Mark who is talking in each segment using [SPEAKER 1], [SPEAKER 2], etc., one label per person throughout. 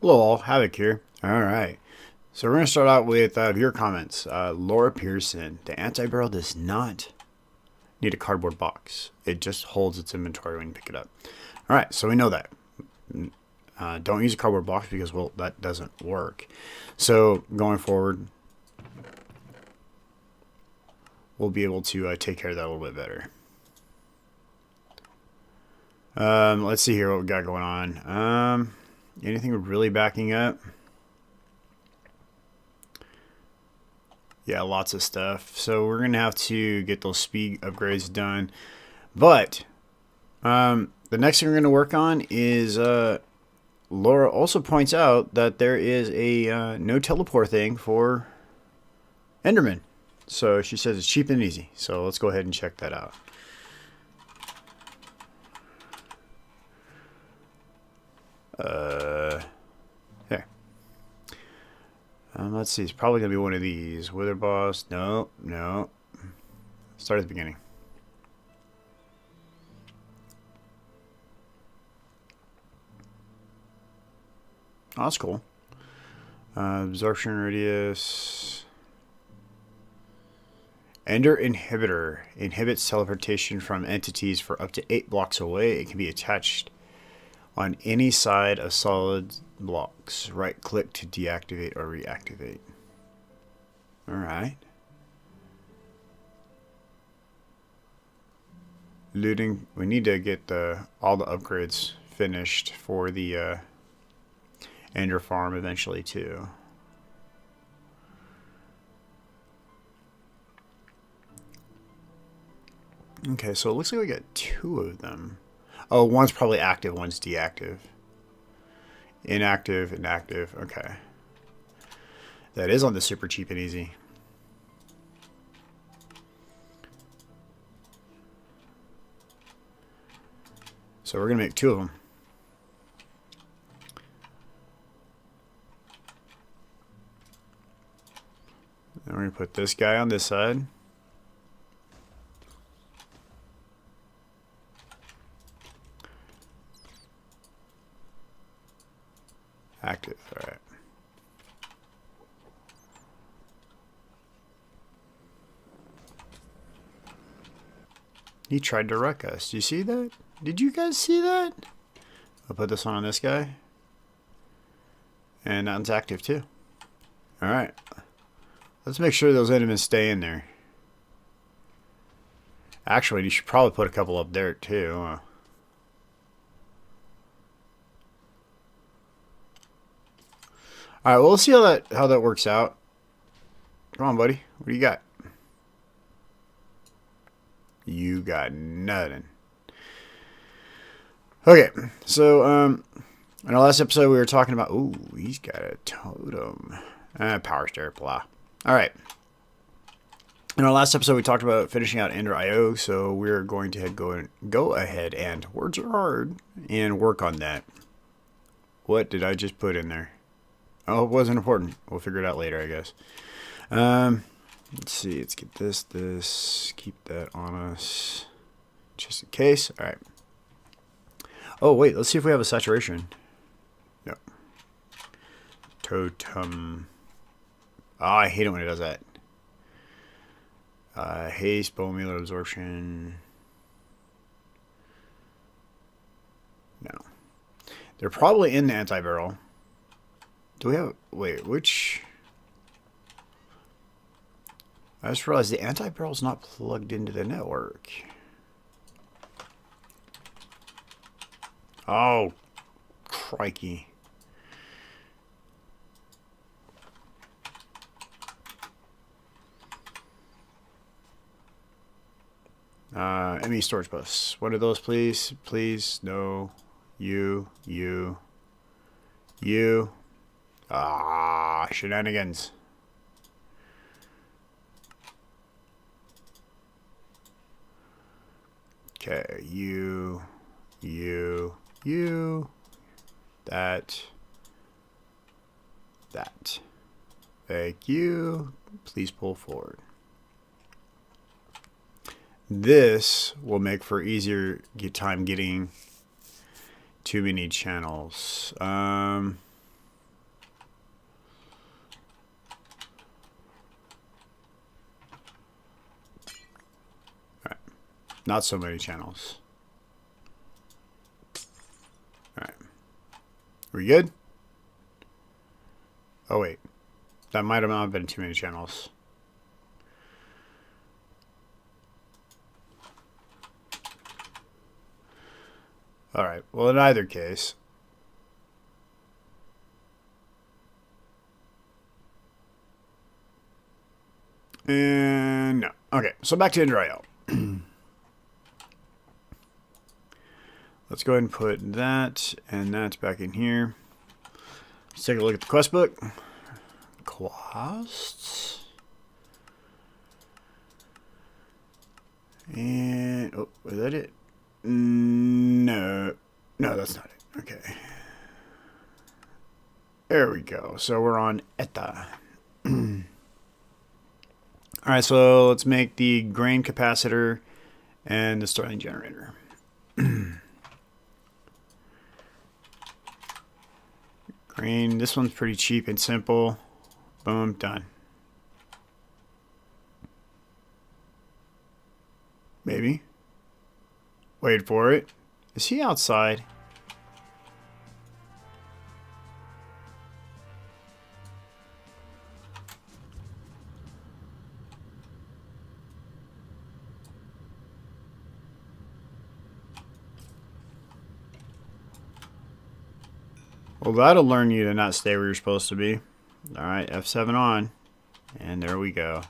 [SPEAKER 1] Hello all, Havoc here. Alright, so we're going to start out with your comments. Laura Pearson, the anti-barrel does not need a cardboard box. It just holds its inventory when you pick it up. Alright, so we know that. Don't use a cardboard box because, well, that doesn't work. So going forward, we'll be able to take care of that a little bit better. Let's see here what we got going on. Anything really backing up? Yeah, lots of stuff. So we're gonna have to get those speed upgrades done. But the next thing we're gonna work on is Laura also points out that there is a no teleport thing for Enderman. So she says it's cheap and easy. So let's go ahead and check that out. There. Let's see. It's probably gonna be one of these. Wither boss. No, no. Start at the beginning. Oh, that's cool. Absorption radius. Ender inhibitor inhibits teleportation from entities for up to 8 blocks away. It can be attached on any side of solid blocks. Right click to deactivate or reactivate. Alright. Looting. We need to get all the upgrades finished for the Ender farm eventually too. Okay, so it looks like we got 2 of them. Oh, one's probably active, one's deactive. Inactive, inactive. Okay. That is on the super cheap and easy. So we're going to make 2 of them. Then we're going to put this guy on this side. Active, alright. He tried to wreck us. Do you see that? Did you guys see that? I'll put this one on this guy. And that one's active too. Alright. Let's make sure those enemies stay in there. Actually, you should probably put a couple up there too. Alright, well, let's see how that works out. Come on, buddy. What do you got? You got nothing. Okay, so in our last episode we were talking about... Ooh, he's got a totem. Power stair, blah. Alright. In our last episode we talked about finishing out Ender IO, so we're going to go ahead and, words are hard, and work on that. What did I just put in there? Oh, it wasn't important. We'll figure it out later, I guess. Let's see. Let's get this. Keep that on us. Just in case. Alright. Oh, wait. Let's see if we have a saturation. No. Totem. Oh, I hate it when it does that. Haste, bone meal absorption. No. They're probably in the anti-barrel. Do we have... Wait, which... I just realized the anti-barrel's not plugged into the network. Oh, crikey. ME storage bus. One of those, please. Please. No. You. Ah, shenanigans. Okay, you. That. Thank you. Please pull forward. This will make for easier time getting too many channels. Not so many channels. Alright. Are we good? Oh, wait. That might have not been too many channels. Alright. Well, in either case... And no. Okay, so back to IndraIL. Let's go ahead and put that and that back in here. Let's take a look at the quest book. Quests. And, oh, was that it? No. No, that's not it. Okay. There we go. So we're on ETA. Alright, so let's make the grain capacitor and the starting generator. Grain, this one's pretty cheap and simple. Boom, done. Maybe. Wait for it. Is he outside? Well, that'll learn you to not stay where you're supposed to be. Alright, F7 on. And there we go.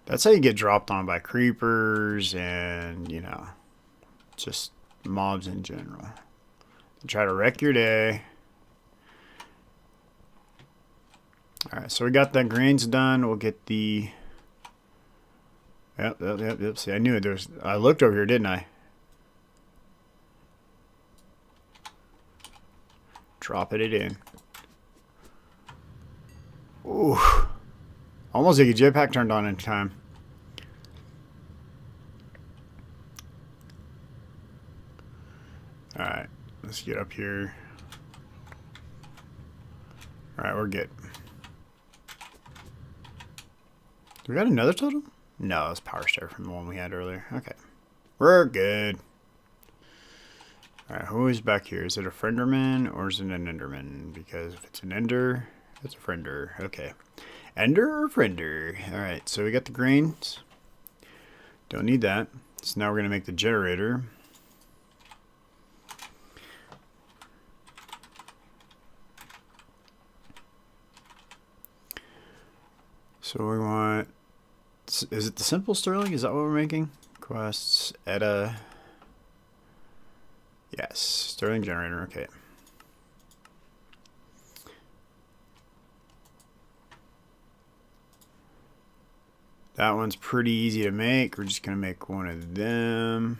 [SPEAKER 1] That's how you get dropped on by creepers and, you know, just mobs in general. They try to wreck your day. Alright, so we got the grains done. We'll get the... Yep. See, I knew it. I looked over here, didn't I? Dropping it in. Ooh. Almost like a jetpack turned on in time. Alright, let's get up here. Alright, we're good. We got another totem? No, it's power star from the one we had earlier. Okay. We're good. Alright, who is back here? Is it a Frienderman or is it an Enderman? Because if it's an Ender, it's a Friender. Okay. Ender or Friender? Alright, so we got the grains. Don't need that. So now we're going to make the generator. So we want... Is it the simple Sterling? Is that what we're making? Quests, ETA. Yes, Sterling generator. Okay. That one's pretty easy to make. We're just going to make one of them.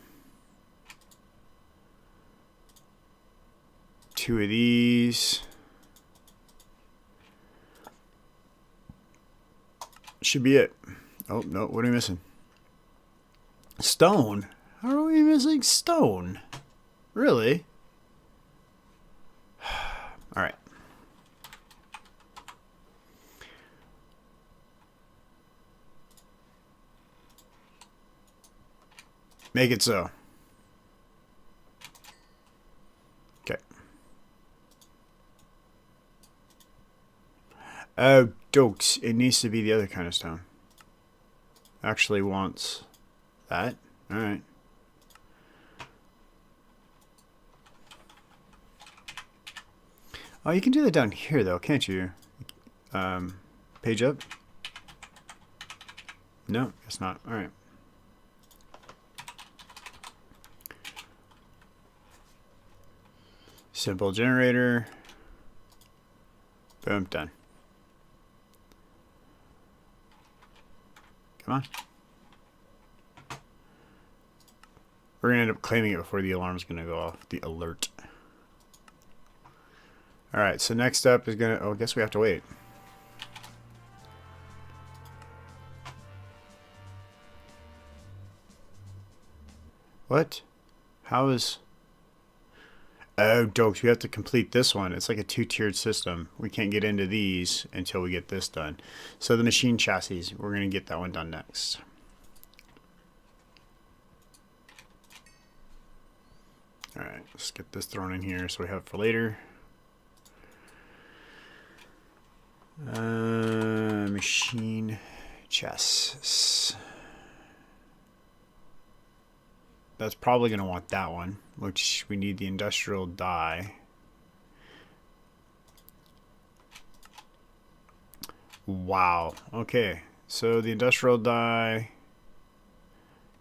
[SPEAKER 1] 2 of these. Should be it. Oh, no, what are we missing? Stone? How are we missing stone? Really? Alright. Make it so. Okay. Oh, dokes. It needs to be the other kind of stone. Actually wants that. Alright. Oh, you can do that down here, though, can't you? Page up? No, guess not. Alright. Simple generator. Boom, done. Come on. We're going to end up claiming it before the alarm's going to go off. The alert. Alright, so next up is going to... Oh, I guess we have to wait. What? How is... Oh, dokes, we have to complete this one. It's like a two-tiered system. We can't get into these until we get this done. So the machine chassis, we're going to get that one done next. All right, let's get this thrown in here so we have it for later. Machine chassis. That's probably going to want that one, which we need the industrial die. Wow. Okay. So the industrial die.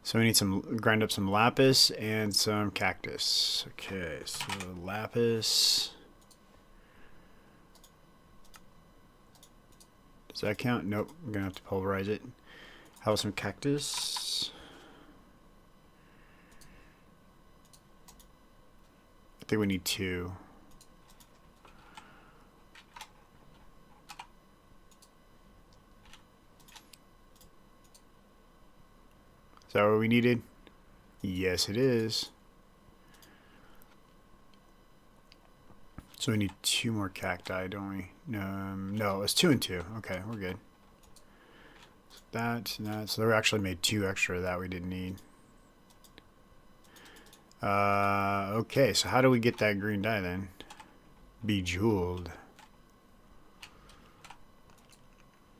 [SPEAKER 1] So we need some, grind up some lapis and some cactus. Okay. So lapis. Does that count? Nope. I'm going to have to pulverize it. How about some cactus? I think we need 2. Is that what we needed? Yes, it is. So we need 2 more cacti, don't we? No, it's 2 and 2. Okay, we're good. So that and that. So we actually made 2 extra that we didn't need. Okay, so how do we get that green dye then? Bejeweled.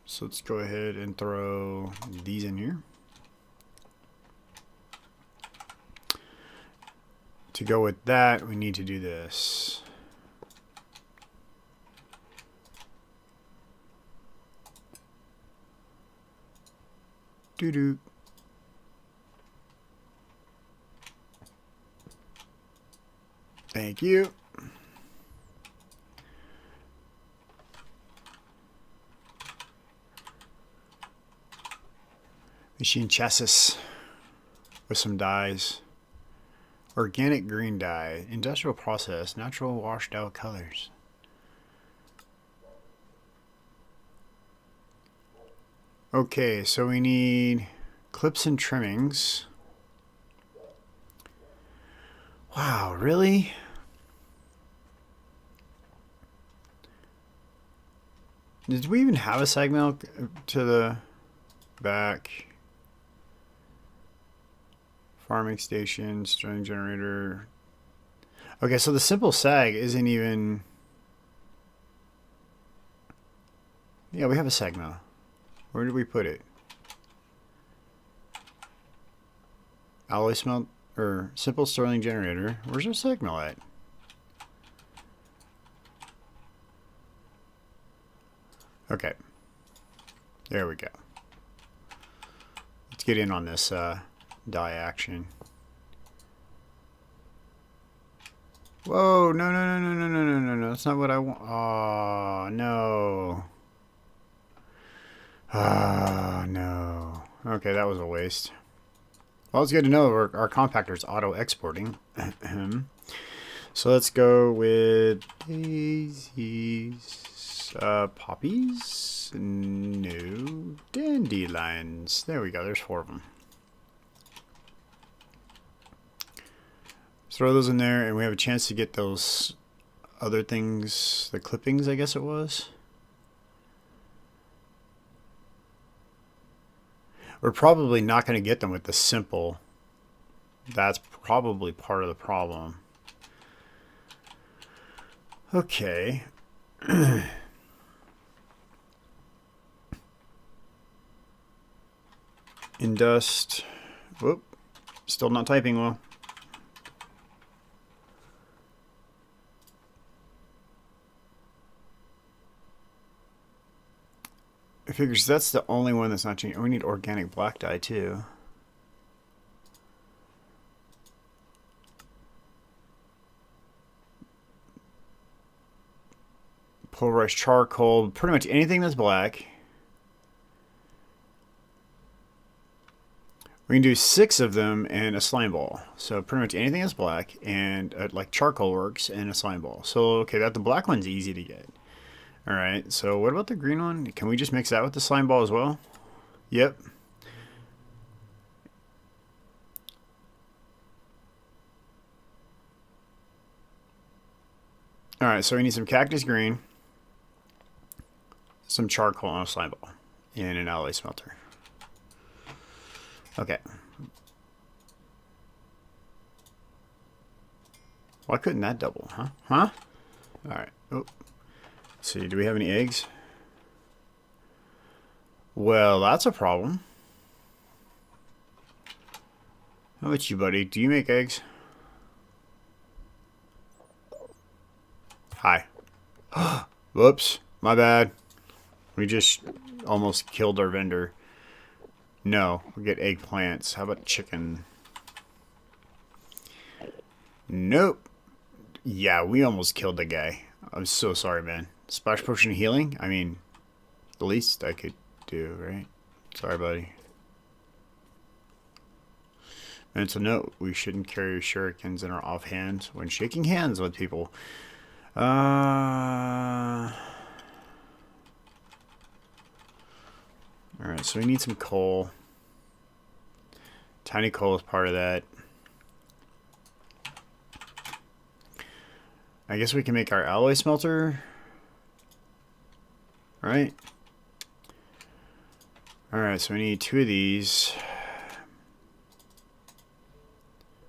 [SPEAKER 1] So let's go ahead and throw these in here. To go with that, we need to do this. Doo-doo. Thank you. Machine chassis with some dyes. Organic green dye, industrial process, natural washed out colors. Okay, so we need clips and trimmings. Wow, really? Did we even have a sag mill to the back? Farming station, string generator. Okay, so the simple sag isn't even... Yeah, we have a sag mill. Where did we put it? Alloy smelt or simple Stirling generator. Where's our sag mill at? Okay. There we go. Let's get in on this die action. Whoa, no, no, no, no, no, no, no, no, no. That's not what I want. Oh, no. Ah, no. Okay, that was a waste. Well, it's good to know our compactor is auto-exporting. So let's go with daisies, poppies, no, dandelions. There we go, there's 4 of them. Throw those in there, and we have a chance to get those other things, the clippings, I guess it was. We're probably not going to get them with the simple. That's probably part of the problem. Okay. Indust. Whoop. Still not typing well. It figures that's the only one that's not changing. We need organic black dye too. Pulverized charcoal, pretty much anything that's black. We can do 6 of them and a slime ball. So pretty much anything that's black and like charcoal works and a slime ball. So okay, the black one's easy to get. All right, so what about the green one? Can we just mix that with the slime ball as well? Yep. Alright, so we need some cactus green, some charcoal, and a slime ball, and an alloy smelter. Okay. Why couldn't that double, huh? Huh? Alright. Oh. Let's see, do we have any eggs? Well, that's a problem. How about you, buddy? Do you make eggs? Hi. Whoops. My bad. We just almost killed our vendor. No. We get eggplants. How about chicken? Nope. Yeah, we almost killed the guy. I'm so sorry, man. Splash potion healing? I mean, the least I could do, right? Sorry, buddy. Mental note, we shouldn't carry shurikens in our offhand when shaking hands with people. Alright, so we need some coal. Tiny coal is part of that. I guess we can make our alloy smelter. Right? Alright, so we need 2 of these.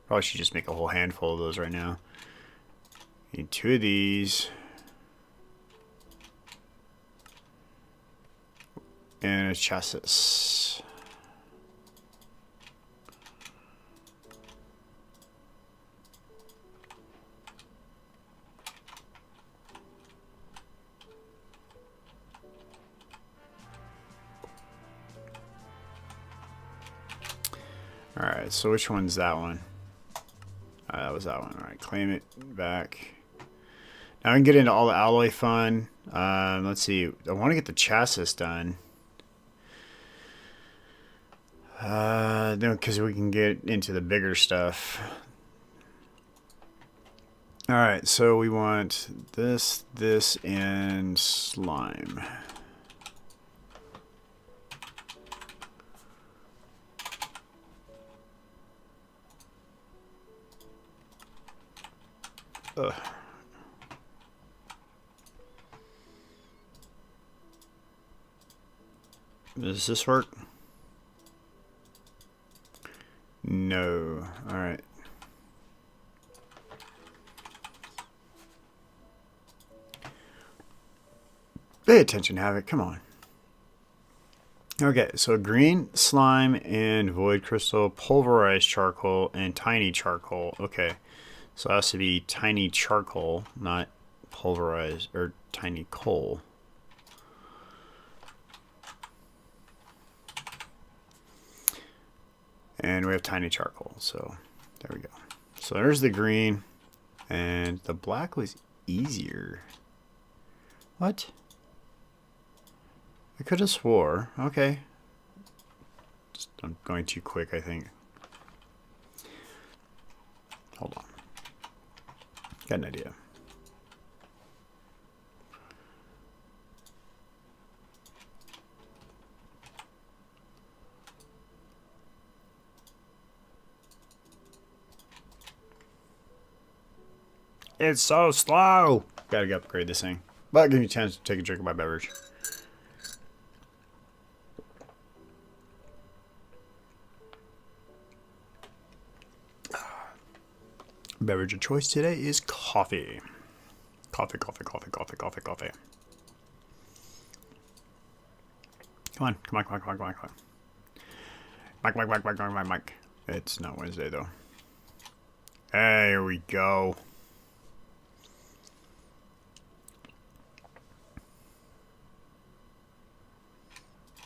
[SPEAKER 1] Probably should just make a whole handful of those right now. Need 2 of these. And a chassis. Alright, so which one's that one? That was that one. Alright, claim it back. Now we can get into all the alloy fun. Let's see. I want to get the chassis done. No, because we can get into the bigger stuff. Alright, so we want this, this, and slime. Ugh. Does this work? No. Alright. Pay attention, Havoc. Come on. Okay, so green, slime, and void crystal, pulverized charcoal, and tiny charcoal. Okay. So it has to be tiny charcoal, not pulverized, or tiny coal. And we have tiny charcoal, so there we go. So there's the green, and the black was easier. What? I could have swore. Okay. I'm going too quick, I think. Hold on. Got an idea. It's so slow. Gotta upgrade this thing. But give me a chance to take a drink of my beverage. Beverage of choice today is coffee. Coffee, coffee, coffee, coffee, coffee, coffee. Come on, come on, come on, come on, come on, come on. Mike. It's not Wednesday though. There we go.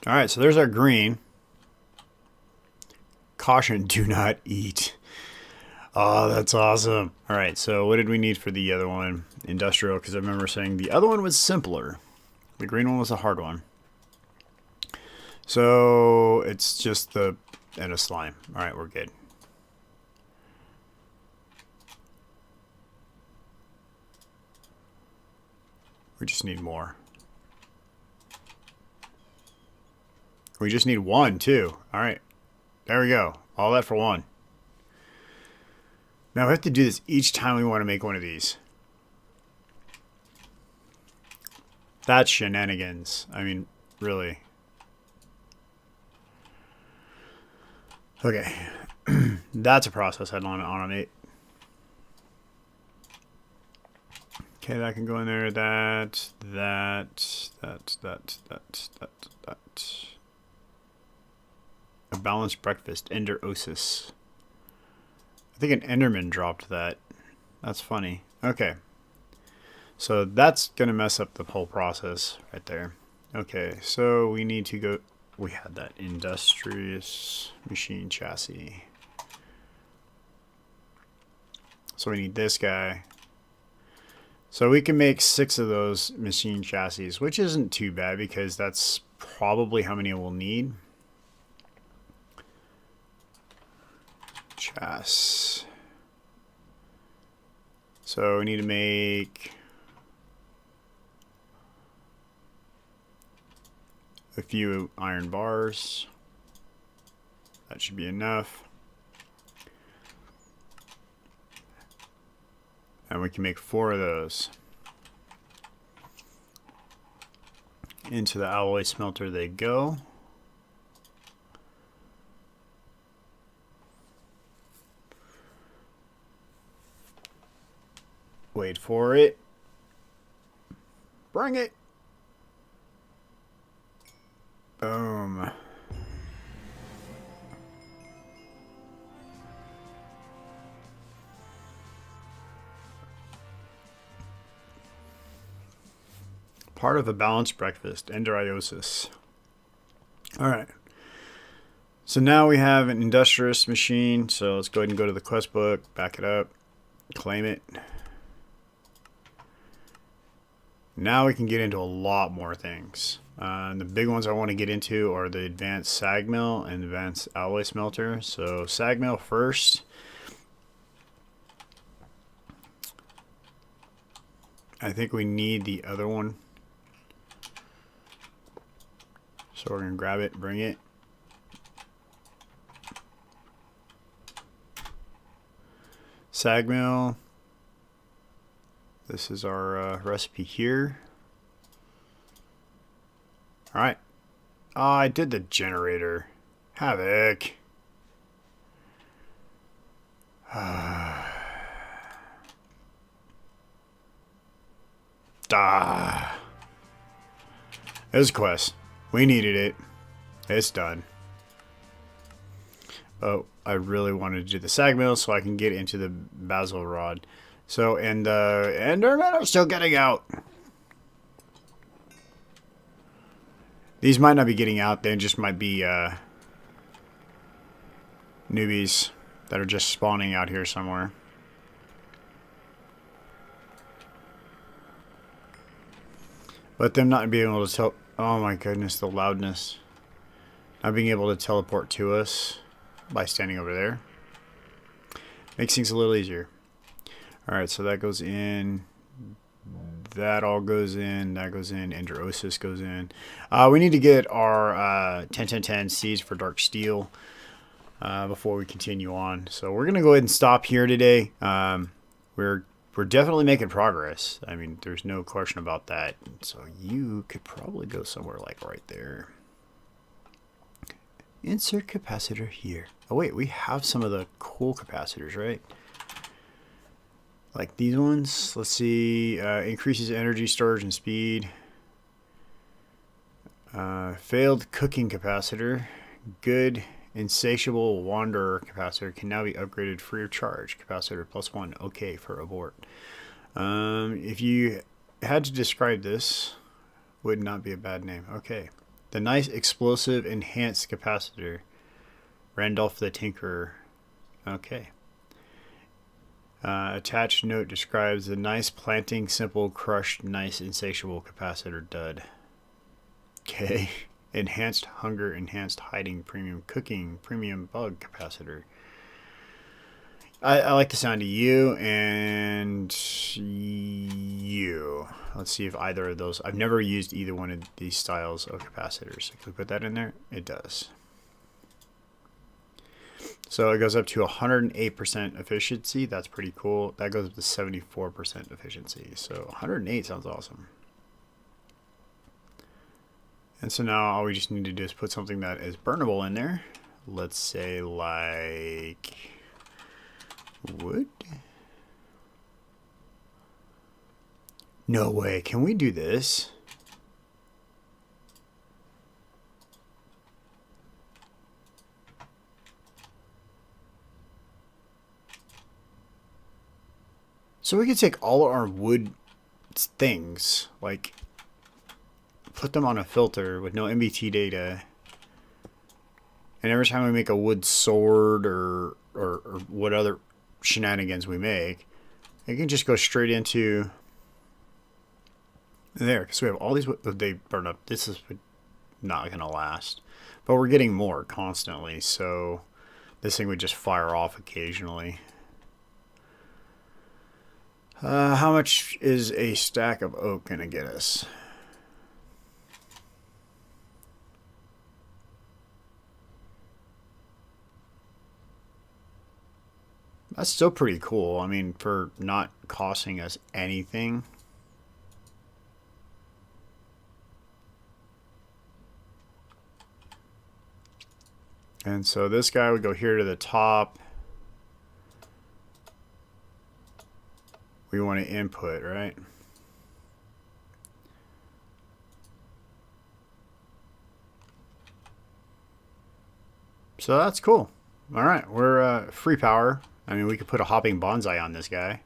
[SPEAKER 1] Alright, so there's our green. Caution, do not eat. Oh, that's awesome. Alright, so what did we need for the other one? Industrial, because I remember saying the other one was simpler. The green one was a hard one. So it's just the and a slime. Alright, we're good. We just need more. We just need one, too. Alright. There we go. All that for one. Now we have to do this each time we want to make one of these. That's shenanigans. I mean, really. Okay. That's a process I'd want to automate. Okay, that can go in there. That. A balanced breakfast. Enderosis. I think an Enderman dropped that. That's funny. Okay. So that's going to mess up the whole process right there. Okay, so we need to go... We had that industrious machine chassis. So we need this guy. So we can make 6 of those machine chassis, which isn't too bad because that's probably how many we'll need. Chassis. So we need to make a few iron bars. That should be enough. And we can make 4 of those. Into the alloy smelter they go. Wait for it. Bring it. Boom. Part of a balanced breakfast. Enderiosis. All right. So now we have an industrious machine. So let's go ahead and go to the quest book, back it up, claim it. Now we can get into a lot more things. The big ones I want to get into are the advanced sag mill and advanced alloy smelter. So sag mill first. I think we need the other one. So we're going to grab it, bring it. Sag mill. This is our recipe here. All right. Oh, I did the generator. Havoc. It was a quest. We needed it. It's done. Oh, I really wanted to do the sag mill so I can get into the basil rod. So, and the Endermen are still getting out. These might not be getting out. They just might be newbies that are just spawning out here somewhere. But them not being able to tell... Oh my goodness, the loudness. Not being able to teleport to us by standing over there. Makes things a little easier. Alright, so that goes in. That all goes in. That goes in. Enderosis goes in. We need to get our 10-10-10 seeds for dark steel before we continue on. So we're going to go ahead and stop here today. We're definitely making progress. I mean, there's no question about that. So you could probably go somewhere like right there. Insert capacitor here. Oh wait, we have some of the cool capacitors, right? Like these ones. Let's see. Increases energy storage and speed. Failed cooking capacitor. Good insatiable wanderer capacitor can now be upgraded free of charge. Capacitor +1. Okay for abort. If you had to describe this, would not be a bad name. Okay. The nice explosive enhanced capacitor. Randolph the Tinkerer. Okay. Attached note describes the nice planting, simple, crushed, nice, insatiable capacitor dud. Okay. Enhanced hunger, enhanced hiding, premium cooking, premium bug capacitor. I like the sound of you and you. Let's see if either of those. I've never used either one of these styles of capacitors. Can we put that in there? It does. So it goes up to 108% efficiency. That's pretty cool. That goes up to 74% efficiency. So 108 sounds awesome. And so now all we just need to do is put something that is burnable in there. Let's say like wood. No way. Can we do this? So we could take all our wood things, like put them on a filter with no MBT data, and every time we make a wood sword or what other shenanigans we make, it can just go straight into there, because we have all these. They burn up. This is not going to last, but we're getting more constantly, so this thing would just fire off occasionally. How much is a stack of oak going to get us? That's still pretty cool. I mean, for not costing us anything. And so this guy would go here to the top. We want to input, right? So that's cool. All right, we're free power. I mean, we could put a hopping bonsai on this guy.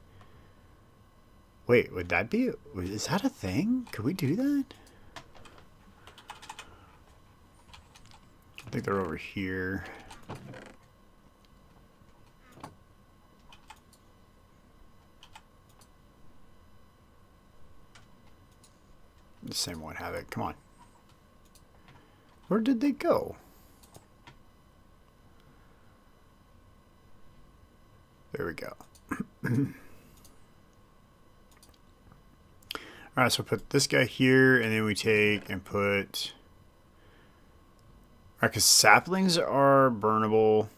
[SPEAKER 1] Wait, would that be... Is that a thing? Could we do that? I think they're over here. The same one, Havoc. Come on. Where did they go? There we go. Alright, so put this guy here, and then we take and put... Alright, because saplings are burnable.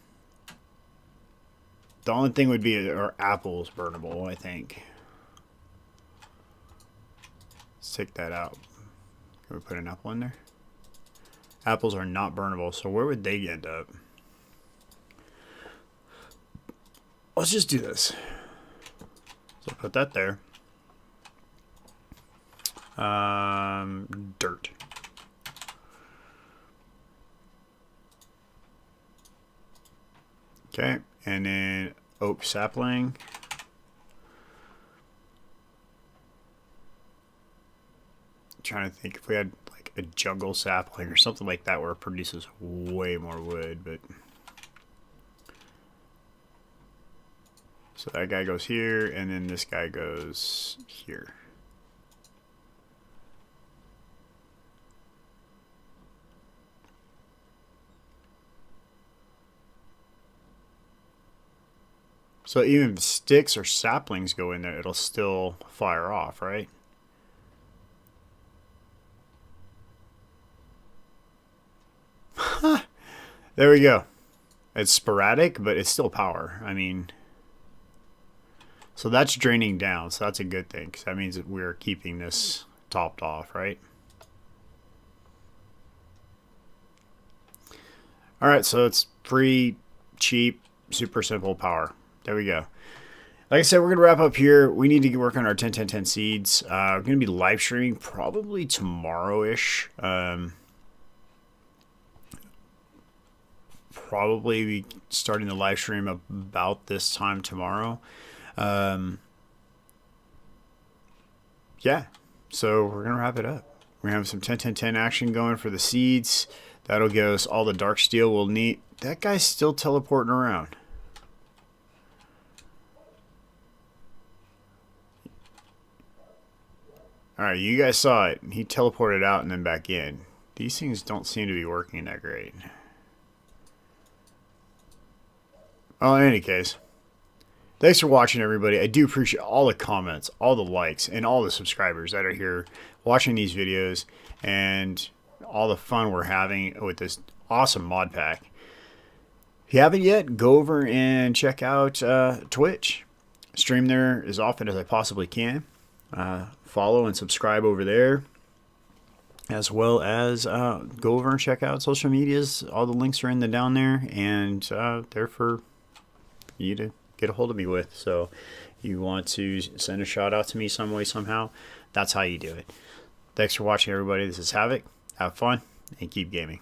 [SPEAKER 1] The only thing would be are apples burnable, I think. Let's take that out. Can we put an apple in there? Apples are not burnable, so where would they end up? Let's just do this. So put that there. Dirt. Okay, and then oak sapling. Trying to think if we had like a jungle sapling or something like that where it produces way more wood, but so that guy goes here, and then this guy goes here. So even if sticks or saplings go in there, it'll still fire off, right? There we go. It's sporadic, but it's still power. I mean, so that's draining down, so that's a good thing, because that means that we're keeping this topped off, right? Alright, so it's free, cheap, super simple power. There we go. Like I said, we're going to wrap up here. We need to get work on our 10-10-10 seeds. We're going to be live streaming probably tomorrow-ish. Probably be starting the live stream about this time tomorrow. Yeah, so we're going to wrap it up. We're going to have some 10-10-10 action going for the seeds. That'll give us all the dark steel we'll need. That guy's still teleporting around. Alright, you guys saw it. He teleported out and then back in. These things don't seem to be working that great. Well, in any case, thanks for watching, everybody. I do appreciate all the comments, all the likes, and all the subscribers that are here watching these videos, and all the fun we're having with this awesome mod pack. If you haven't yet, go over and check out Twitch. Stream there as often as I possibly can. Follow and subscribe over there. as well as go over and check out social medias. All the links are in the down there, and they're for you to get a hold of me with. So you want to send a shout out to me some way, somehow, that's how you do it. Thanks for watching, everybody. This is Havoc. Have fun and keep gaming.